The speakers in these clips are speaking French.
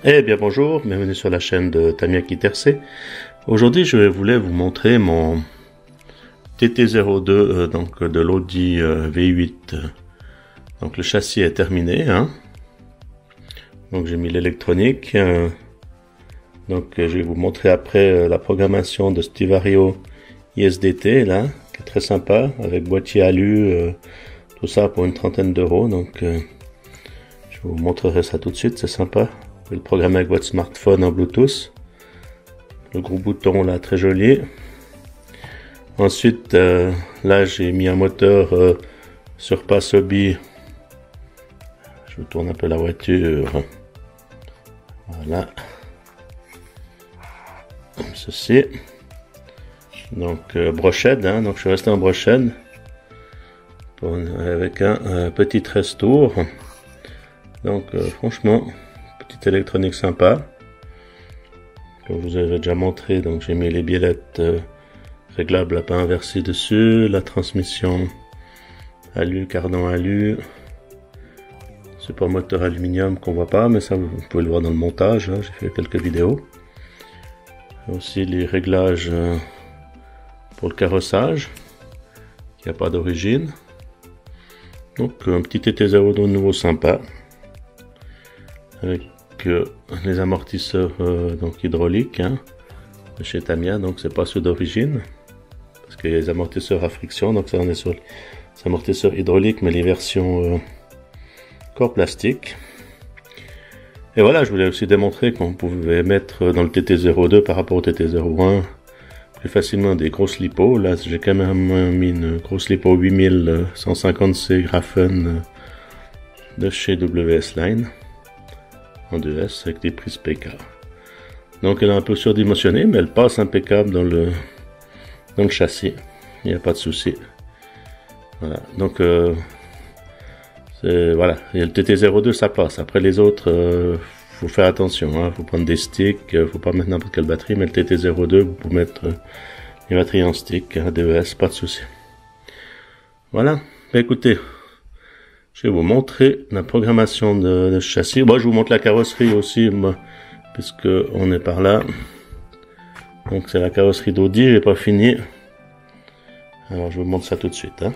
Eh bien bonjour, bienvenue sur la chaîne de Tamiya Tercé. Aujourd'hui je voulais vous montrer mon TT02 donc de l'Audi V8. Donc le châssis est terminé, hein. Donc j'ai mis l'électronique. Donc je vais vous montrer après la programmation de Stivario ISDT là, qui est très sympa, avec boîtier alu, tout ça pour une trentaine d'euros. Donc je vous montrerai ça tout de suite, c'est sympa. Vous pouvez le programmer avec votre smartphone en Bluetooth. Le gros bouton là, très joli. Ensuite, là j'ai mis un moteur Surpass Hobby. Je vous tourne un peu la voiture. Voilà. Comme ceci. Donc brochette, hein, donc je suis resté en brochette. Avec un petit 13 tours. Donc franchement, petite électronique sympa. Comme je vous avais déjà montré, donc j'ai mis les biellettes réglables à pas inversé dessus, la transmission alu, cardan alu, support moteur aluminium qu'on voit pas, mais ça vous pouvez le voir dans le montage, hein, j'ai fait quelques vidéos. Aussi les réglages pour le carrossage, qui n'a pas d'origine. Donc un petit TT02 nouveau sympa, avec les amortisseurs donc hydrauliques, hein, de chez Tamiya, donc c'est pas ceux d'origine, parce qu'il y a les amortisseurs à friction, donc ça on est sur les amortisseurs hydrauliques, mais les versions corps plastique. Et voilà, je voulais aussi démontrer qu'on pouvait mettre dans le TT02 par rapport au TT01 plus facilement des grosses lipos. Là j'ai quand même mis une grosse lipo 8150C Grafen de chez WS Line en 2S avec des prises PK. Donc elle est un peu surdimensionnée, mais elle passe impeccable dans le châssis, il n'y a pas de souci. Voilà, donc voilà, et le TT02 ça passe. Après les autres, faut faire attention, hein, faut prendre des sticks, faut pas mettre n'importe quelle batterie, mais le TT02 vous pouvez mettre les batteries en stick, DES, pas de souci. Voilà, bah, écoutez, je vais vous montrer la programmation de ce châssis. Bon, je vous montre la carrosserie aussi, puisque on est par là. Donc c'est la carrosserie d'Audi, j'ai pas fini. Alors je vous montre ça tout de suite. Hein.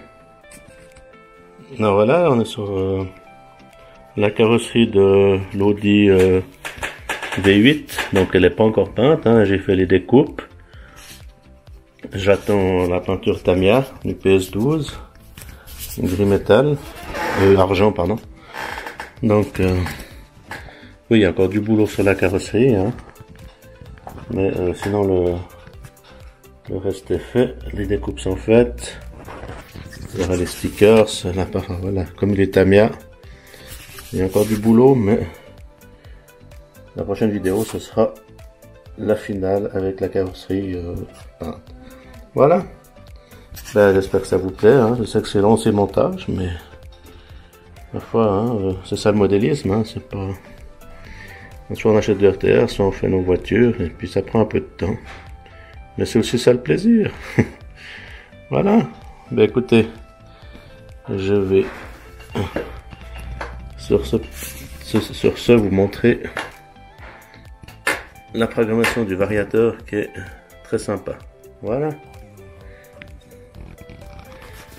Alors voilà, on est sur la carrosserie de l'Audi V8. Donc elle n'est pas encore peinte, hein. J'ai fait les découpes. J'attends la peinture Tamiya du PS12, gris métal. Argent, pardon. Donc oui, il y a encore du boulot sur la carrosserie, hein. Mais sinon le reste est fait, les découpes sont faites, il y aura les stickers, là, voilà, comme il est Tamiya, il y a encore du boulot, mais la prochaine vidéo ce sera la finale avec la carrosserie peinte. Voilà, ben, j'espère que ça vous plaît, hein. Je sais que c'est long ces montages, mais parfois, hein, c'est ça le modélisme, hein, c'est pas... Soit on achète de RTR, soit on fait nos voitures, et puis ça prend un peu de temps. Mais c'est aussi ça le plaisir. Voilà. Ben écoutez, je vais sur ce vous montrer la programmation du variateur qui est très sympa. Voilà.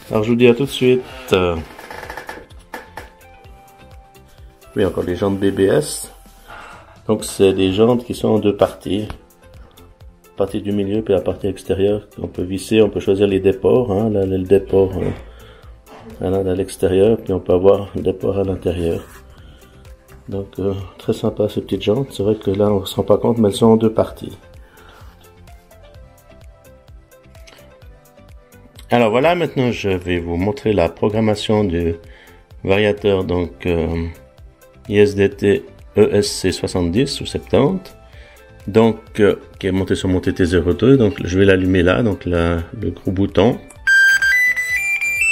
Alors je vous dis à tout de suite. Oui, encore les jantes BBS. Donc c'est des jantes qui sont en deux parties. La partie du milieu puis la partie extérieure. On peut visser, on peut choisir les déports. Hein. Là, le déport à l'extérieur, puis on peut avoir le déport à l'intérieur. Donc très sympa ces petites jantes. C'est vrai que là on ne se rend pas compte, mais elles sont en deux parties. Alors voilà, maintenant je vais vous montrer la programmation du variateur donc ISDT ESC70 ou 70, donc qui est monté sur mon TT02. Donc je vais l'allumer là, donc le gros bouton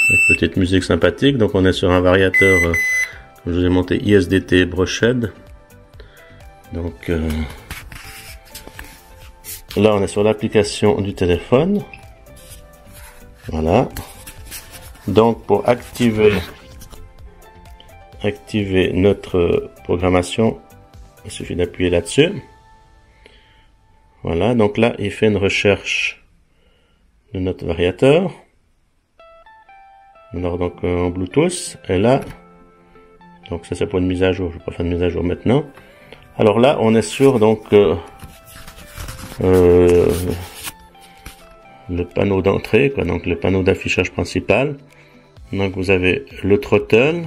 avec petite musique sympathique. Donc on est sur un variateur comme je vous ai monté ISDT brochette. Donc là on est sur l'application du téléphone. Voilà, donc pour activer notre programmation, il suffit d'appuyer là-dessus. Voilà, donc là, il fait une recherche de notre variateur. Alors donc en Bluetooth, et là, donc ça c'est pour une mise à jour, je vais pas faire de mise à jour maintenant. Alors là, on est sur donc le panneau d'entrée, quoi, donc le panneau d'affichage principal. Donc vous avez le throttle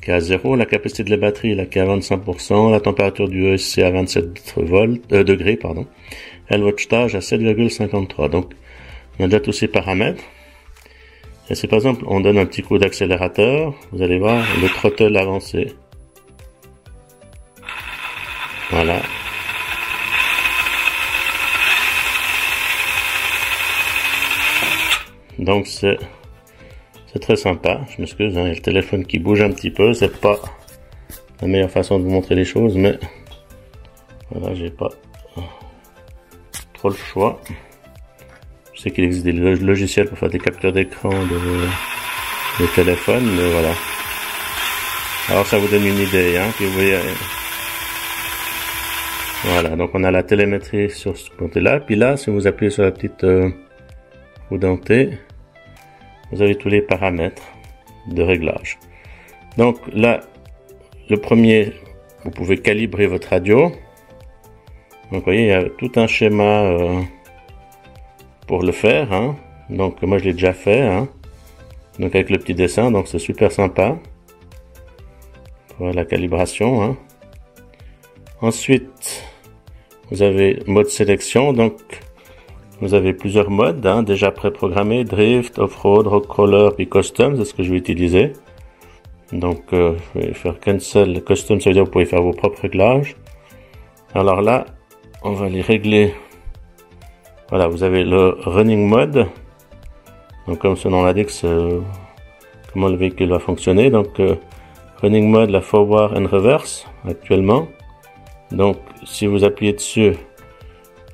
qui est à 0, la capacité de la batterie là qui est à 25%, la température du ESC à 27 degrés, pardon, et le wattage à 7,53. Donc on a déjà tous ces paramètres. Et si par exemple on donne un petit coup d'accélérateur, vous allez voir le throttle avancer. Voilà. Donc c'est très sympa. Je m'excuse, hein, il y a le téléphone qui bouge un petit peu, c'est pas la meilleure façon de vous montrer les choses, mais voilà, j'ai pas trop le choix. Je sais qu'il existe des logiciels pour faire des captures d'écran de téléphone, mais voilà. Alors ça vous donne une idée, hein, puis vous voyez. Voilà, donc on a la télémétrie sur ce côté-là, puis là, si vous appuyez sur la petite roue dentée, vous avez tous les paramètres de réglage. Donc là, le premier, vous pouvez calibrer votre radio. Donc vous voyez, il y a tout un schéma pour le faire, hein. Donc moi je l'ai déjà fait, hein. Donc avec le petit dessin, donc c'est super sympa pour la calibration, hein. Ensuite, vous avez mode sélection, donc vous avez plusieurs modes, hein, déjà préprogrammés, drift, off-road, rock crawler, puis custom, c'est ce que je vais utiliser. Donc je vais faire cancel, custom, ça veut dire que vous pouvez faire vos propres réglages. Alors là, on va les régler. Voilà, vous avez le running mode, donc comme son nom l'indique, c'est comment le véhicule va fonctionner. Donc running mode, la forward and reverse actuellement. Donc si vous appuyez dessus,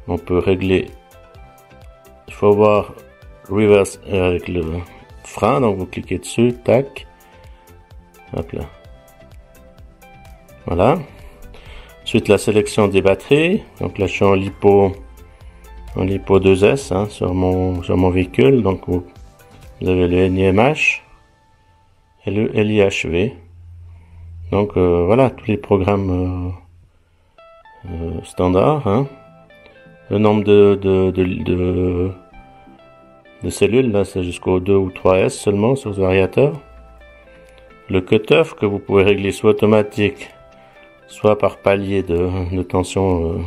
on peut régler forward, reverse avec le frein. Donc vous cliquez dessus, tac, hop là, voilà. Ensuite la sélection des batteries. Donc là je suis en lipo 2S, hein, sur mon véhicule. Donc vous avez le NIMH et le LIHV. Donc voilà, tous les programmes standards, hein. Le nombre de cellules, là c'est jusqu'au 2 ou 3S seulement sur ce variateur. Le cutoff que vous pouvez régler soit automatique, soit par palier de tension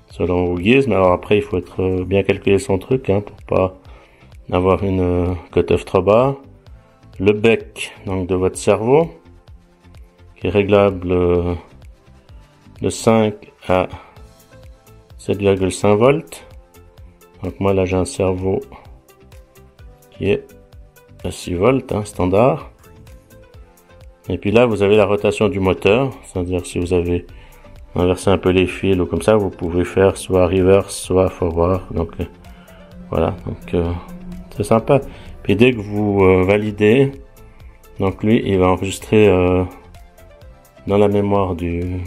selon vos guises. Mais alors après il faut être bien calculer son truc, hein, pour pas avoir une cutoff trop bas. Le bec donc de votre cerveau qui est réglable de 5 à 7,5 volts. Donc moi là j'ai un cerveau qui est à 6 volts, hein, standard. Et puis là vous avez la rotation du moteur, c'est-à-dire si vous avez inversé un peu les fils ou comme ça, vous pouvez faire soit reverse soit forward. Donc voilà, donc c'est sympa. Puis dès que vous validez, donc lui il va enregistrer dans la mémoire du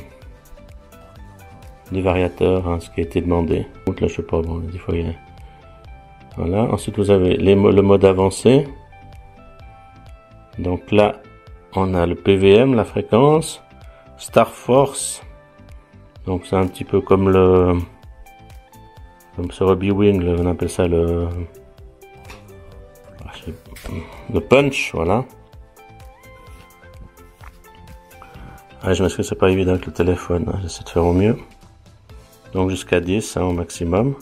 variateur, hein, ce qui a été demandé. Donc là je sais pas, bon des fois il est... Voilà. Ensuite vous avez le mode avancé. Donc là on a le PVM, la fréquence, Star Force. Donc c'est un petit peu comme sur Hobby Wing, on appelle ça le punch, voilà. Ah, je m'excuse, c'est pas évident avec le téléphone, hein, j'essaie de faire au mieux. Donc jusqu'à 10, hein, au maximum.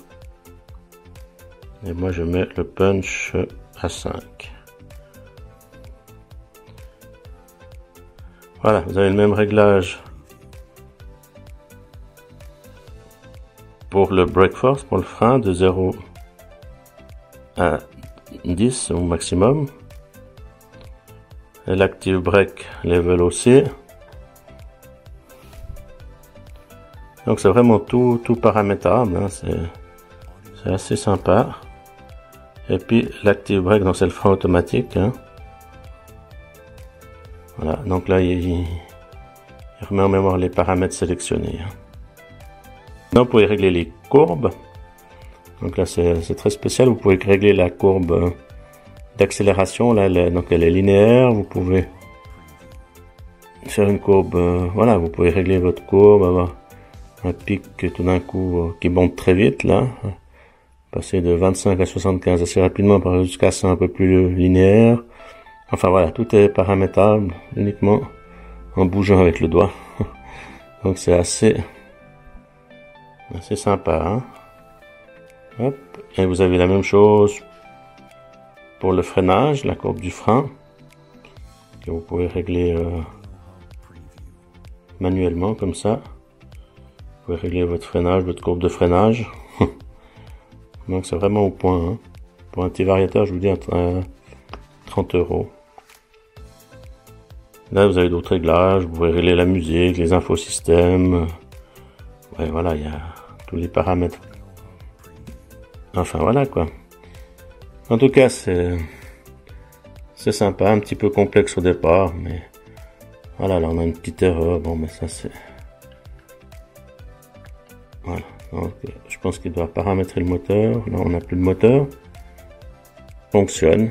Et moi je mets le punch à 5. Voilà, vous avez le même réglage pour le brake force, pour le frein, de 0 à 10 au maximum. Et l'active brake level aussi. Donc c'est vraiment tout paramétrable, hein, c'est assez sympa. Et puis l'active brake, donc c'est le frein automatique, hein. Voilà, donc là il y Je remets en mémoire les paramètres sélectionnés. Maintenant, vous pouvez régler les courbes. Donc là, c'est très spécial. Vous pouvez régler la courbe d'accélération. Là, donc elle est linéaire. Vous pouvez faire une courbe. Voilà, vous pouvez régler votre courbe, avoir un pic tout d'un coup qui monte très vite là. Passer de 25 à 75 assez rapidement, jusqu'à ça un peu plus linéaire. Enfin voilà, tout est paramétrable uniquement en bougeant avec le doigt. Donc c'est assez sympa. Hein. Hop. Et vous avez la même chose pour le freinage, la courbe du frein, que vous pouvez régler manuellement comme ça. Vous pouvez régler votre freinage, votre courbe de freinage. Donc c'est vraiment au point. Hein. Pour un petit variateur, je vous dis 30 €. Là, vous avez d'autres réglages. Vous pouvez régler la musique, les infosystèmes. Ouais, voilà, il y a tous les paramètres. Enfin, voilà, quoi. En tout cas, c'est sympa, un petit peu complexe au départ, mais voilà, là, on a une petite erreur. Bon, mais ça, c'est... Voilà. Donc, je pense qu'il doit paramétrer le moteur. Là, on n'a plus de moteur. Fonctionne.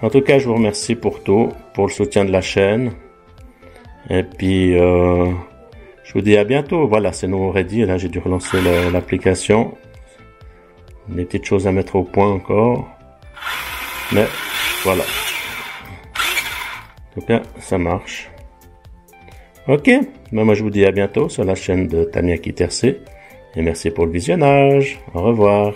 En tout cas, je vous remercie pour tout, pour le soutien de la chaîne. Et puis, je vous dis à bientôt. Voilà, c'est nouveau ready. Là, j'ai dû relancer l'application. Des petites choses à mettre au point encore. Mais, voilà. En tout cas, ça marche. Ok, ben moi je vous dis à bientôt sur la chaîne de Tamiya Kiterse. Et merci pour le visionnage. Au revoir.